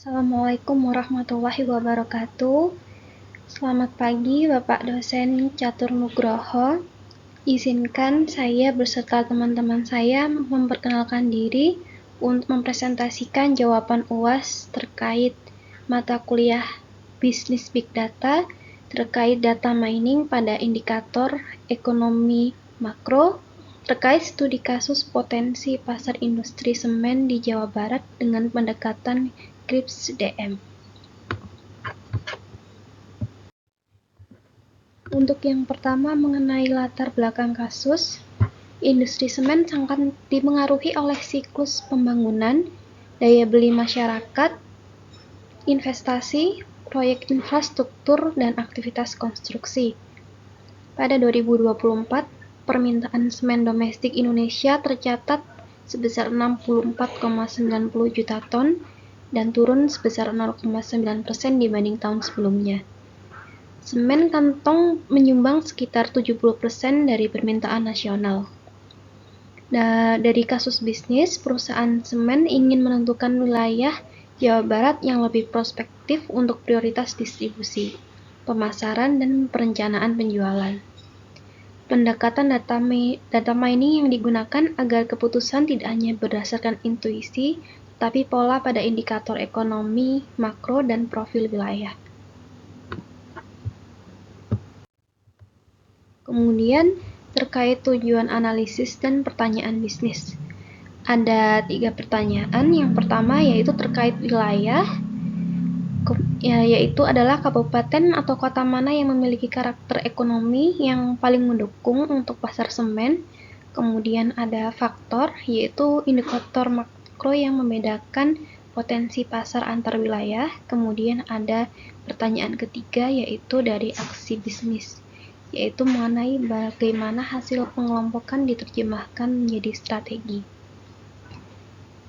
Assalamualaikum warahmatullahi wabarakatuh. Selamat pagi Bapak dosen Catur Nugroho. Izinkan saya beserta teman-teman saya memperkenalkan diri untuk mempresentasikan jawaban UAS terkait mata kuliah Bisnis Big Data terkait data mining pada indikator ekonomi makro terkait studi kasus potensi pasar industri semen di Jawa Barat dengan pendekatan KRIPS DM. Untuk yang pertama mengenai latar belakang kasus, industri semen sangat dipengaruhi oleh siklus pembangunan, daya beli masyarakat, investasi, proyek infrastruktur, dan aktivitas konstruksi. Pada 2024, permintaan semen domestik Indonesia tercatat sebesar 64,90 juta ton dan turun sebesar 0,9% dibanding tahun sebelumnya. Semen kantong menyumbang sekitar 70% dari permintaan nasional. Dari kasus bisnis, perusahaan semen ingin menentukan wilayah Jawa Barat yang lebih prospektif untuk prioritas distribusi, pemasaran, dan perencanaan penjualan. Pendekatan data mining yang digunakan agar keputusan tidak hanya berdasarkan intuisi, tapi pola pada indikator ekonomi, makro, dan profil wilayah. Kemudian, terkait tujuan analisis dan pertanyaan bisnis. Ada 3 pertanyaan. Yang pertama yaitu terkait wilayah, yaitu adalah kabupaten atau kota mana yang memiliki karakter ekonomi yang paling mendukung untuk pasar semen. Kemudian ada faktor, yaitu indikator makro yang membedakan potensi pasar antar wilayah. Kemudian ada pertanyaan ketiga, yaitu dari aksi bisnis, yaitu mengenai bagaimana hasil pengelompokan diterjemahkan menjadi strategi.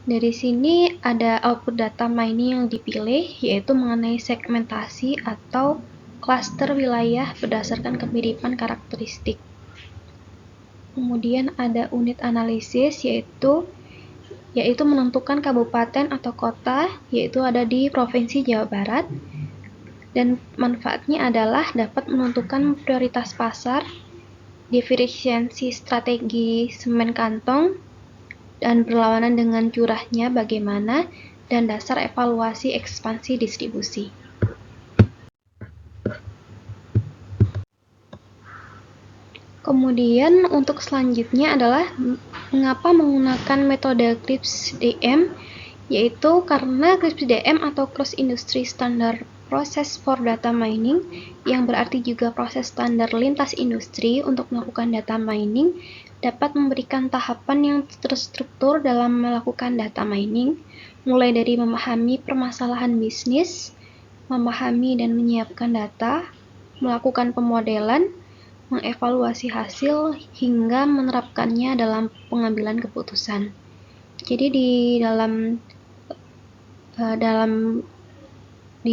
Dari sini ada output data mining yang dipilih, yaitu mengenai segmentasi atau klaster wilayah berdasarkan kemiripan karakteristik. Kemudian ada unit analisis, yaitu menentukan kabupaten atau kota, yaitu ada di Provinsi Jawa Barat. Dan manfaatnya adalah dapat menentukan prioritas pasar, diferensiasi strategi semen kantong, dan berlawanan dengan curahnya bagaimana, dan dasar evaluasi ekspansi distribusi. Kemudian untuk selanjutnya adalah mengapa menggunakan metode KRIPS DM, yaitu karena KRIPS DM atau Cross Industry Standard Process for Data Mining, yang berarti juga proses standar lintas industri untuk melakukan data mining, dapat memberikan tahapan yang terstruktur dalam melakukan data mining, mulai dari memahami permasalahan bisnis, memahami dan menyiapkan data, melakukan pemodelan, mengevaluasi hasil, hingga menerapkannya dalam pengambilan keputusan. Jadi di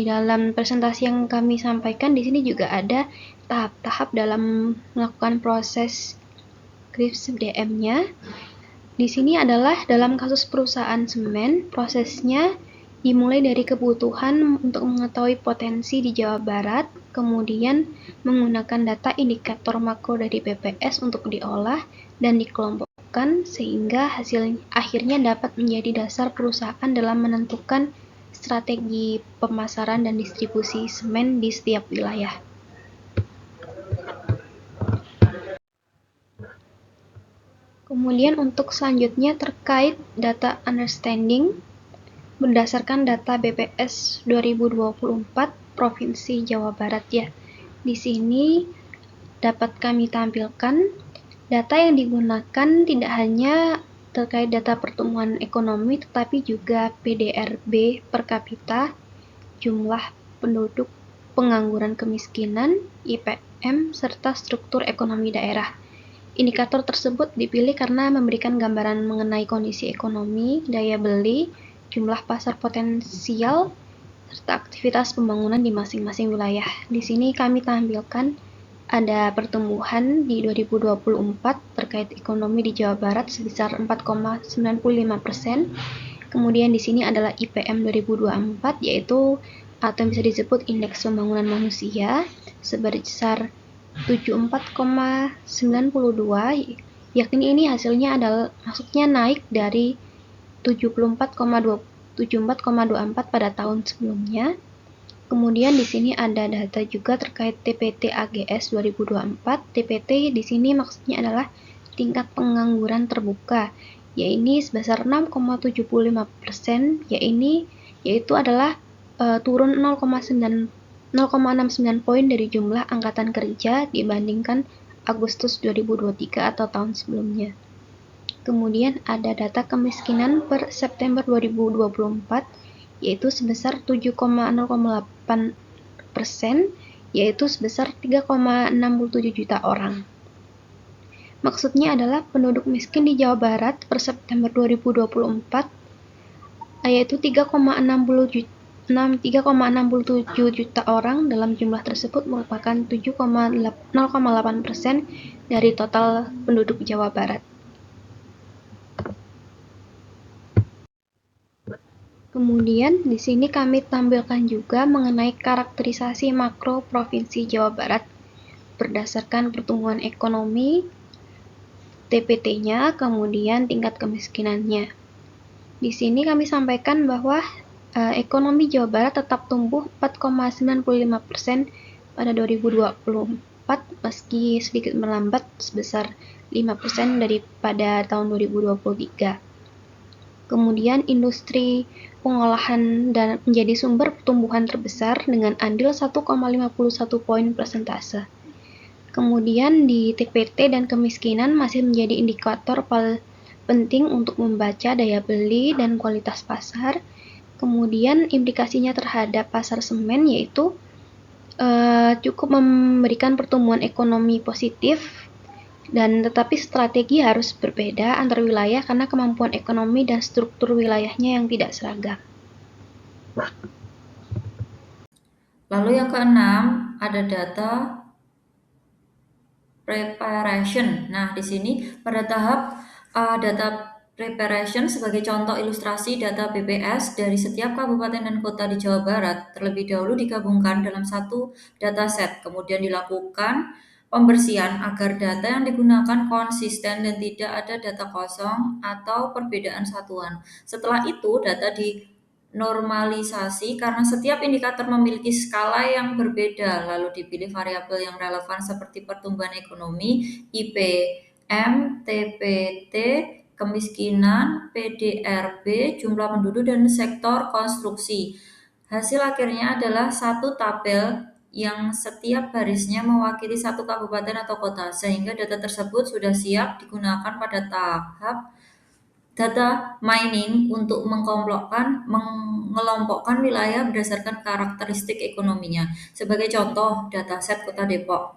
dalam presentasi yang kami sampaikan di sini juga ada tahap-tahap dalam melakukan proses KRIPS DM-nya. Di sini adalah dalam kasus perusahaan semen, prosesnya dimulai dari kebutuhan untuk mengetahui potensi di Jawa Barat, kemudian menggunakan data indikator makro dari BPS untuk diolah dan dikelompokkan sehingga hasil akhirnya dapat menjadi dasar perusahaan dalam menentukan strategi pemasaran dan distribusi semen di setiap wilayah. Kemudian untuk selanjutnya terkait data understanding berdasarkan data BPS 2024 Provinsi Jawa Barat ya. Di sini dapat kami tampilkan data yang digunakan tidak hanya terkait data pertumbuhan ekonomi tetapi juga PDRB per kapita, jumlah penduduk, pengangguran kemiskinan, IPM, serta struktur ekonomi daerah. Indikator tersebut dipilih karena memberikan gambaran mengenai kondisi ekonomi, daya beli, jumlah pasar potensial, serta aktivitas pembangunan di masing-masing wilayah. Di sini kami tampilkan ada pertumbuhan di 2024 terkait ekonomi di Jawa Barat sebesar 4,95%, Kemudian di sini adalah IPM 2024, yaitu atau yang bisa disebut Indeks Pembangunan Manusia sebesar 74,92, yakni ini hasilnya adalah maksudnya naik dari 74,24 pada tahun sebelumnya. Kemudian di sini ada data juga terkait TPT AGS 2024. TPT di sini maksudnya adalah tingkat pengangguran terbuka, yaitu sebesar 6,75%, yaitu adalah turun 0,69 poin dari jumlah angkatan kerja dibandingkan Agustus 2023 atau tahun sebelumnya. Kemudian ada data kemiskinan per September 2024, yaitu sebesar 7,08%, yaitu sebesar 3,67 juta orang. Maksudnya adalah penduduk miskin di Jawa Barat per September 2024 yaitu 3,67 juta orang. Dalam jumlah tersebut merupakan 0,8% dari total penduduk Jawa Barat. Kemudian di sini kami tampilkan juga mengenai karakterisasi makro Provinsi Jawa Barat berdasarkan pertumbuhan ekonomi, TPT-nya, kemudian tingkat kemiskinannya. Di sini kami sampaikan bahwa ekonomi Jawa Barat tetap tumbuh 4,95% pada 2024 meski sedikit melambat sebesar 5% daripada tahun 2023. Kemudian industri pengolahan dan menjadi sumber pertumbuhan terbesar dengan andil 1,51 poin persentase. Kemudian di TPT dan kemiskinan masih menjadi indikator penting untuk membaca daya beli dan kualitas pasar. Kemudian implikasinya terhadap pasar semen yaitu cukup memberikan pertumbuhan ekonomi positif, dan tetapi strategi harus berbeda antar wilayah karena kemampuan ekonomi dan struktur wilayahnya yang tidak seragam. Lalu yang keenam ada data preparation. Nah, di sini pada tahap data preparation sebagai contoh ilustrasi data BPS dari setiap kabupaten dan kota di Jawa Barat terlebih dahulu digabungkan dalam satu dataset, kemudian dilakukan pembersihan agar data yang digunakan konsisten dan tidak ada data kosong atau perbedaan satuan. Setelah itu, data normalisasi karena setiap indikator memiliki skala yang berbeda, lalu dipilih variabel yang relevan seperti pertumbuhan ekonomi, IPM, TPT, kemiskinan, PDRB, jumlah penduduk, dan sektor konstruksi. Hasil akhirnya adalah satu tabel yang setiap barisnya mewakili satu kabupaten atau kota, sehingga data tersebut sudah siap digunakan pada tahap data mining untuk mengelompokkan wilayah berdasarkan karakteristik ekonominya. Sebagai contoh, dataset Kota Depok.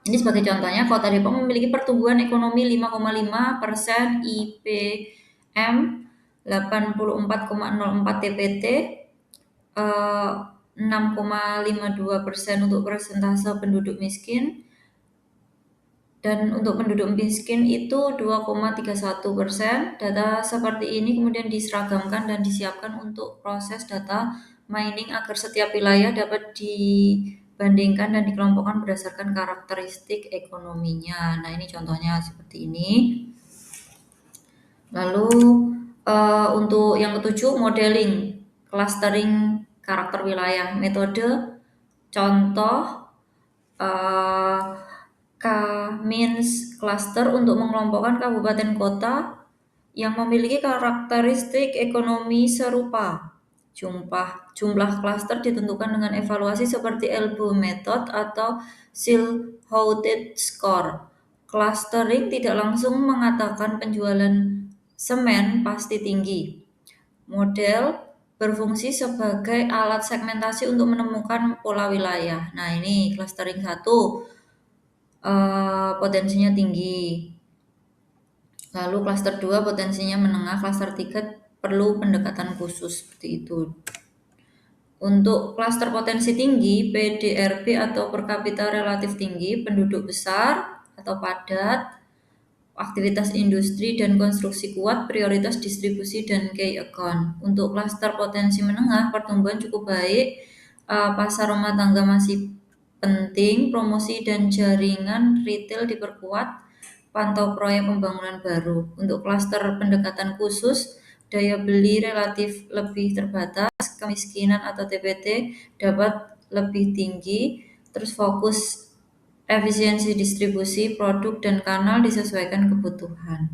Ini sebagai contohnya, Kota Depok memiliki pertumbuhan ekonomi 5,5%, IPM 84,04 TPT, 6,52% untuk persentase penduduk miskin, dan untuk penduduk miskin itu 2,31%. Data seperti ini kemudian diseragamkan dan disiapkan untuk proses data mining agar setiap wilayah dapat dibandingkan dan dikelompokkan berdasarkan karakteristik ekonominya. Nah, ini contohnya seperti ini. Lalu untuk yang ketujuh, modeling, clustering karakter wilayah, metode, contoh, K-means cluster untuk mengelompokkan kabupaten kota yang memiliki karakteristik ekonomi serupa. Jumlah cluster ditentukan dengan evaluasi seperti Elbow method atau Silhouette score. Clustering tidak langsung mengatakan penjualan semen pasti tinggi. Model berfungsi sebagai alat segmentasi untuk menemukan pola wilayah. Nah, ini clustering 1. Potensinya tinggi. Lalu klaster 2 potensinya menengah, klaster 3 perlu pendekatan khusus seperti itu. Untuk klaster potensi tinggi, PDRB atau per kapita relatif tinggi, penduduk besar atau padat, aktivitas industri dan konstruksi kuat, prioritas distribusi dan key account. Untuk klaster potensi menengah, pertumbuhan cukup baik, pasar rumah tangga masih penting, promosi dan jaringan retail diperkuat, pantau proyek pembangunan baru. Untuk klaster pendekatan khusus, daya beli relatif lebih terbatas, kemiskinan atau TPT dapat lebih tinggi, terus fokus efisiensi distribusi produk dan kanal disesuaikan kebutuhan.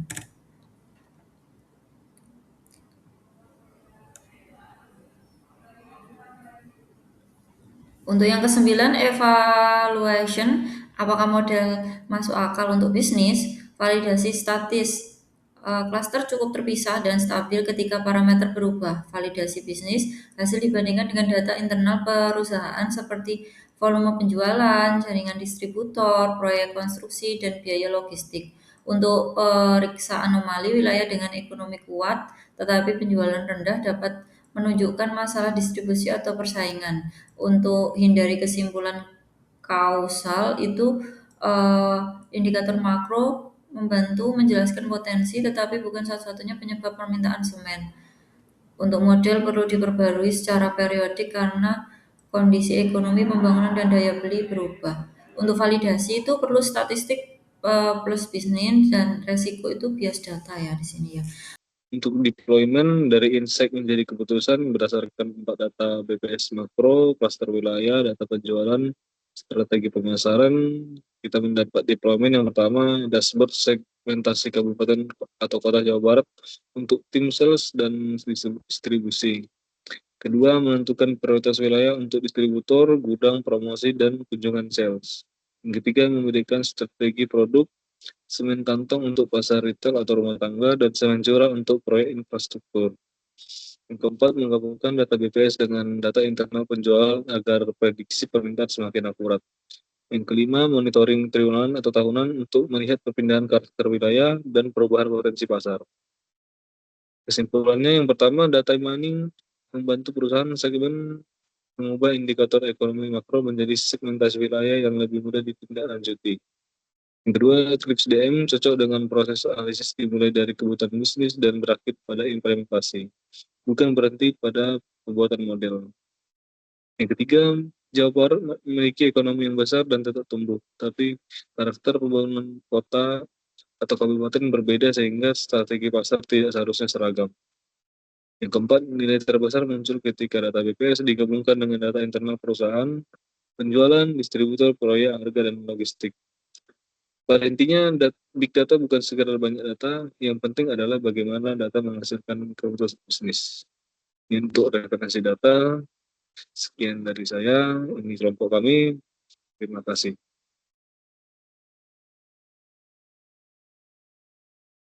Untuk yang kesembilan, evaluation, apakah model masuk akal untuk bisnis, validasi statis. Cluster cukup terpisah dan stabil ketika parameter berubah. Validasi bisnis, hasil dibandingkan dengan data internal perusahaan seperti volume penjualan, jaringan distributor, proyek konstruksi, dan biaya logistik. Untuk periksa anomali wilayah dengan ekonomi kuat, tetapi penjualan rendah dapat menunjukkan masalah distribusi atau persaingan. Untuk hindari kesimpulan kausal itu indikator makro membantu menjelaskan potensi tetapi bukan satu-satunya penyebab permintaan semen. Untuk model perlu diperbarui secara periodik karena kondisi ekonomi, pembangunan, dan daya beli berubah. Untuk validasi itu perlu statistik plus bisnis dan resiko itu bias data ya di sini ya. Untuk deployment dari insight menjadi keputusan berdasarkan 4 data BPS makro, klaster wilayah, data penjualan, strategi pemasaran. Kita mendapat deployment yang pertama, dashboard segmentasi kabupaten atau kota Jawa Barat untuk tim sales dan distribusi. Kedua, menentukan prioritas wilayah untuk distributor, gudang, promosi, dan kunjungan sales. Yang ketiga, memberikan strategi produk, semen kantong untuk pasar retail atau rumah tangga, dan semen curah untuk proyek infrastruktur. Yang keempat, menggabungkan data BPS dengan data internal penjual agar prediksi permintaan semakin akurat. Yang kelima, monitoring triwulan atau tahunan untuk melihat perpindahan karakter wilayah dan perubahan potensi pasar. Kesimpulannya, yang pertama, data mining membantu perusahaan segmen mengubah indikator ekonomi makro menjadi segmentasi wilayah yang lebih mudah ditindaklanjuti. Yang kedua, Eclipse DM cocok dengan proses analisis dimulai dari kebutuhan bisnis dan berakhir pada implementasi, bukan berhenti pada pembuatan model. Yang ketiga, Jawa Barat memiliki ekonomi yang besar dan tetap tumbuh, tapi karakter pembangunan kota atau kabupaten berbeda sehingga strategi pasar tidak seharusnya seragam. Yang keempat, nilai terbesar muncul ketika data BPS digabungkan dengan data internal perusahaan, penjualan, distributor, proyek, harga, dan logistik. Pada intinya, big data bukan sekedar banyak data, yang penting adalah bagaimana data menghasilkan keputusan bisnis. Ini untuk referensi data, sekian dari saya, ini kelompok kami, terima kasih.